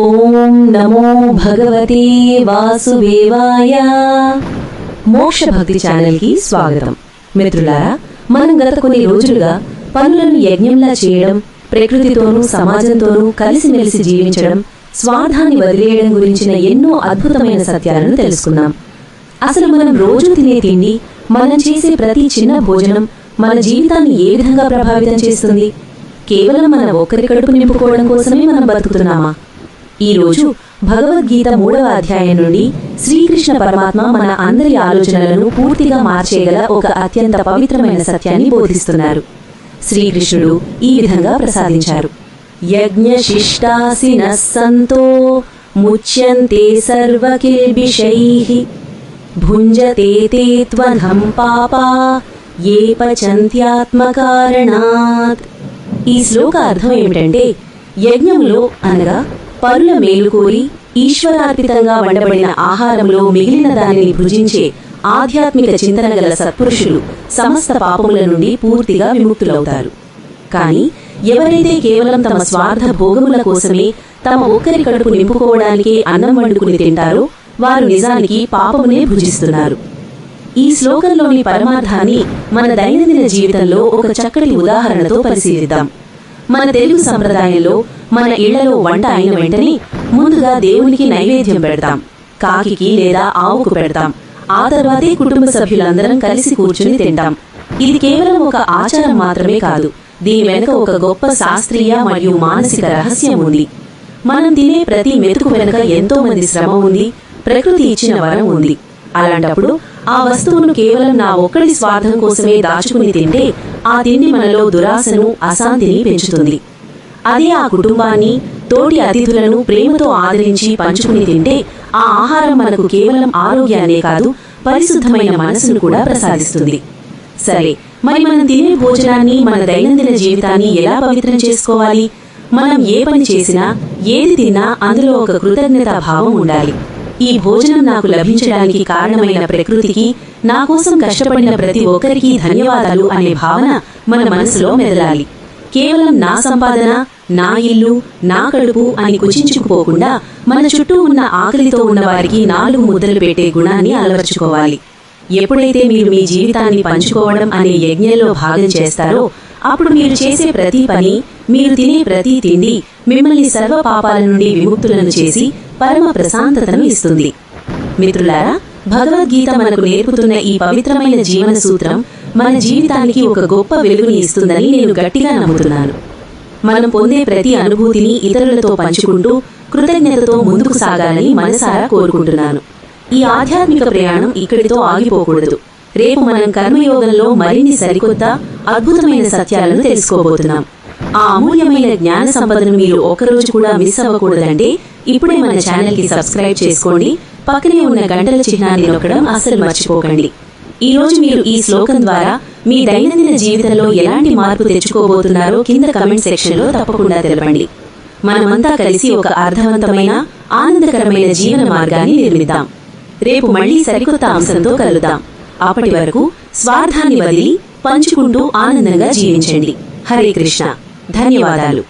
ఓం నమో భగవతే వాసుదేవాయ. మోక్ష భక్తి ఛానల్ కి స్వాగతం. మిత్రులారా, మనం గత కొన్ని రోజులుగా పనులను యజ్ఞంలా చేయడం, ప్రకృతితోనూ సమాజంతోనూ కలిసిమెలిసి జీవించడం, స్వార్థాన్ని వదిలేయడం గురించిన ఎన్నో అద్భుతమైన సత్యాలను తెలుసుకున్నాం. అసలు మనం రోజు తినే తిండి, మనం చేసే ప్రతి చిన్న భోజనం మన జీవితాన్ని ఏ విధంగా ప్రభావితం చేస్తుంది? కేవలం మన ఒక్కరి కడుపు నింపుకోవడం కోసమే మనం బతుకుతున్నామా? ఈరోజు భగవద్గీత 3వ అధ్యాయం నుండి శ్రీకృష్ణ పరమాత్మ మన అందరి ఆలోచనలను పూర్తిగా మార్చేయగల ఒక అత్యంత పవిత్రమైన సత్యాన్ని బోధిస్తున్నారు. శ్రీకృష్ణుడు ఈ విధంగా ప్రసాదించారు: యజ్ఞశిష్టాసినః సంతో ముచ్యంతే సర్వకిల్బిషైః భుంజతే తే త్వధం పాపా ఏ పచంత్యాత్మకారణాత్. ఈ శ్లోక అర్థం ఏమిటంటే, యజ్ఞములో అనగా పరుల మేలు కోరి ఈశ్వరార్పితంగా వండబడిన ఆహారంలో మిగిలిన దానిని భుజించే ఆధ్యాత్మిక చింతన గల సత్పురుషులు సమస్త పాపముల నుండి పూర్తిగా విముక్తులవుతారు. కానీ ఎవరైతే కేవలం తమ స్వార్థ భోగముల కోసమే తమ ఒక్కరి కడుపు నింపుకోవడానికే అన్నం వండుకుని తింటారో వారు నిజానికి పాపమునే భుజిస్తున్నారు. ఈ శ్లోకంలోని పరమార్థాన్ని మన దైనందిన జీవితంలో ఒక చక్కటి ఉదాహరణతో పరిశీలిద్దాం. మన తెలుగు సంప్రదాయంలో మన ఇళ్లలో వంట అయిన వెంటనే ముందుగా దేవునికి నైవేద్యం పెడతాం, కాకికి లేదా ఆవుకు పెడతాం. ఆ తర్వాతే కుటుంబ సభ్యులందరం కలిసి కూర్చుని తింటాం. ఇది కేవలం ఒక ఆచారం మాత్రమే కాదు, దీని వెనుక ఒక గొప్ప శాస్త్రీయ మరియు మానసిక రహస్యం ఉంది. మనం తినే ప్రతి మెతుకు వెనుక ఎంతో మంది శ్రమ ఉంది, ప్రకృతి ఇచ్చిన వరం ఉంది. అలాంటప్పుడు ఆ వస్తువును కేవలం నా ఒక్కడి స్వార్థం కోసమే దాచుకుని తింటే ఆ తిండి మనలో దురాశను, అశాంతిని పెంచుతుంది. అదే ఆ కుటుంబాన్ని, తోటి అతిథులను ప్రేమతో ఆదరించి పంచుకుని తింటే ఆ ఆహారం మనకు కేవలం ఆరోగ్యాన్నే కాదు, పరిశుద్ధమైన మనసును కూడా ప్రసాదిస్తుంది. సరే, మరి మనం తినే భోజనాన్ని, మన దైనందిన జీవితాన్ని ఎలా పవిత్రం చేసుకోవాలి? మనం ఏ పని చేసినా, ఏది తిన్నా అందులో ఒక కృతజ్ఞతా భావం ఉండాలి. ఈ భోజనం నాకు లభించడానికి కారణమైన ప్రకృతికి, నా కోసం కష్టపడిన ప్రతి ఒక్కరికి ధన్యవాదాలు అనే భావన మన మనసులో మెదలాలి. కేవలం నా సంపాదన, నా ఇల్లు, నా కడుపు అని కుచించుకుపోకుండా మన చుట్టూ ఉన్న ఆకలితో ఉన్న వారికి 4 ముద్దలు పెట్టే గుణాన్ని అలవర్చుకోవాలి. ఎప్పుడైతే మీరు మీ జీవితాన్ని పంచుకోవడం అనే యజ్ఞంలో భాగం చేస్తారో అప్పుడు మీరు చేసే ప్రతి పని, మీరు తినే ప్రతి తిండి మిమ్మల్ని సర్వ పాపాల నుండి విముక్తులను చేసి పరమ ప్రశాంతతను ఇస్తుంది. మిత్రులారా, భగవద్గీత మనకు నేర్పుతున్న ఈ పవిత్రమైన జీవన సూత్రం మన జీవితానికి ఒక గొప్ప వెలుగుని ఇస్తుందని నేను గట్టిగా నమ్ముతున్నాను. మనం పొందే ప్రతి అనుభూతిని ఇతరులతో పంచుకుంటూ కృతజ్ఞతతో ముందుకు సాగాలని మనసారా కోరుకుంటున్నాను. ఈ ఆధ్యాత్మిక ప్రయాణం ఇక్కడితో ఆగిపోకూడదు. రేపు మనం కర్మయోగంలో మరిన్ని సరికొత్త అద్భుతమైన సత్యాలను తెలుసుకోబోతున్నాం. ఆ అమూల్యమైన జ్ఞాన సంపదను మీరు ఒక్కరోజు కూడా మిస్ అవ్వకూడదంటే ఇప్పుడే మన ఛానల్ కి సబ్స్క్రైబ్ చేసుకోండి. పక్కనే ఉన్న గంటల చిహ్నాన్ని నొక్కడం అస్సలు మర్చిపోకండి. ఈ రోజు మీరు ఈ శ్లోకం ద్వారా మీ దైనందిన జీవితంలో ఎలాంటి మార్పు తెచ్చుకోబోతున్నారో కింద కమెంట్ సెక్షన్ లో తప్పకుండా తెలపండి. మనమంతా కలిసి ఒక అర్థవంతమైన, ఆనందకరమైన జీవన మార్గాన్ని నిర్మిద్దాం. రేపు మళ్లీ సరికొత్త అంశంతో కలుద్దాం. అప్పటి వరకు స్వార్థాన్ని వదిలి పంచుకుంటూ ఆనందంగా జీవించండి. హరే కృష్ణ. ధన్యవాదాలు.